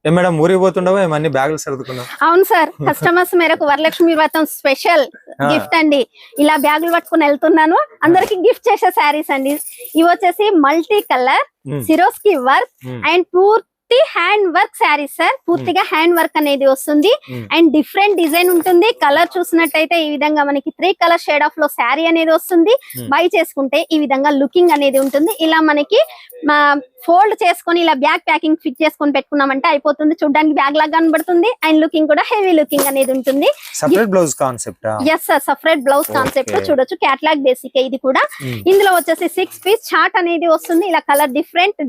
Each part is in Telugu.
ఏ మేడం ఊరికి పోతుండవా ఏమన్నీ బ్యాగులు సర్దుకున్నావు? అవును సార్, కస్టమర్స్ మేరకు వరలక్ష్మి వ్రతం స్పెషల్ గిఫ్ట్ అండి. ఇలా బ్యాగులు పట్టుకుని వెళ్తున్నాను, అందరికి గిఫ్ట్ చేసే శారీస్ అండి. ఇవి వచ్చేసి multi colour Swarovski work and పూర్తి హ్యాండ్ వర్క్ శారీస్ సార్. పూర్తిగా హ్యాండ్ వర్క్ అనేది వస్తుంది అండ్ డిఫరెంట్ డిజైన్ ఉంటుంది. కలర్ చూసినట్టయితే ఈ విధంగా మనకి 3 కలర్ షేడ్ ఆఫ్ లో శారీ అనేది వస్తుంది. బై చేసుకుంటే ఈ విధంగా లుకింగ్ అనేది ఉంటుంది. ఇలా మనకి ఫోల్డ్ చేసుకొని ఇలా బ్యాగ్ ప్యాకింగ్ ఫిట్ చేసుకొని పెట్టుకున్నామంటే అయిపోతుంది. చూడడానికి బ్యాగ్ లాగా కనబడుతుంది అండ్ లుకింగ్ కూడా హెవీ లుకింగ్ అనేది ఉంటుంది. Separate blouse concept. Yes sir, separate blouse concept చూడొచ్చు. క్యాటలాగ్ బేసిక్ ఇది కూడా. ఇందులో వచ్చేసి 6 పీస్ చార్ట్ అనేది వస్తుంది. ఇలా కలర్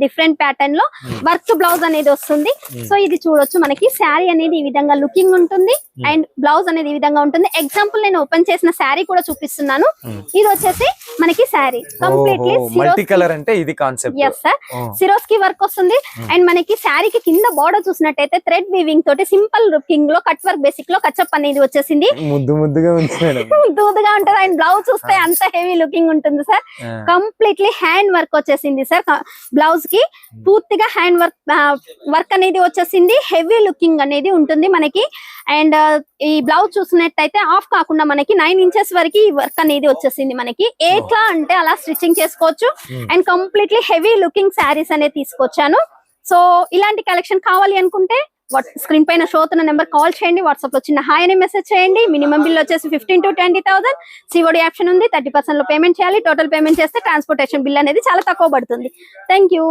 డిఫరెంట్ ప్యాటర్న్ లో వర్క్ బ్లౌజ్ అనేది వస్తుంది. సో ఇది చూడొచ్చు, మనకి శారీ అనేది ఈ విధంగా లుకింగ్ ఉంటుంది అండ్ బ్లౌజ్ అనేది ఈ విధంగా ఉంటుంది. ఎగ్జాంపుల్ నేను ఓపెన్ చేసిన శారీ కూడా చూపిస్తున్నాను. ఇది వచ్చేసి మనకి శారీ కంప్లీట్లీ మల్టీ కలర్ అంటే ఇది concept. Yes sir, Swarovski work వస్తుంది అండ్ మనకి శారీకి కింద బోర్డర్ చూసినట్టయితే థ్రెడ్ వీవింగ్ తోటి సింపుల్ లుకింగ్ లో కట్ వర్క్ బేసిక్ లో కచ్చప్ అనేది వచ్చేసింది. ముద్దుగా దూదుగా ఉంటది అండ్ బ్లౌజ్ చూస్తే అంత హెవీ లుకింగ్ ఉంటుంది సార్. కంప్లీట్లీ హ్యాండ్ వర్క్ వచ్చేసింది సార్. బ్లౌజ్ కి పూర్తిగా హ్యాండ్ వర్క్ అనేది వచ్చేసింది. హెవీ లుకింగ్ అనేది ఉంటుంది మనకి. అండ్ ఈ బ్లౌజ్ చూసినట్టయితే ఆఫ్ కాకుండా మనకి 9 ఇంచెస్ వరకు ఈ వర్క్ అనేది వచ్చేసింది మనకి. ఎట్లా అంటే అలా స్టిచ్చింగ్ చేసుకోవచ్చు and completely heavy looking saris అనేది తీసుకొచ్చాను. సో ఇలాంటి కలెక్షన్ కావాలి అనుకుంటే స్క్రీన్ పైన షో అవుతున్న నెంబర్ కాల్ చేయండి. వాట్సాప్ లో చిన్న హాయ్ అనే మెసేజ్ చేయండి. మినిమం బిల్ వచ్చేసి 15,000 to 20,000. సిఓడి ఆప్షన్ ఉంది. 30% లో పేమెంట్ చేయాలి. టోటల్ పేమెంట్ చేస్తే ట్రాన్స్పోర్టేషన్ బిల్ అనేది చాలా తక్కువ పడుతుంది. Thank you.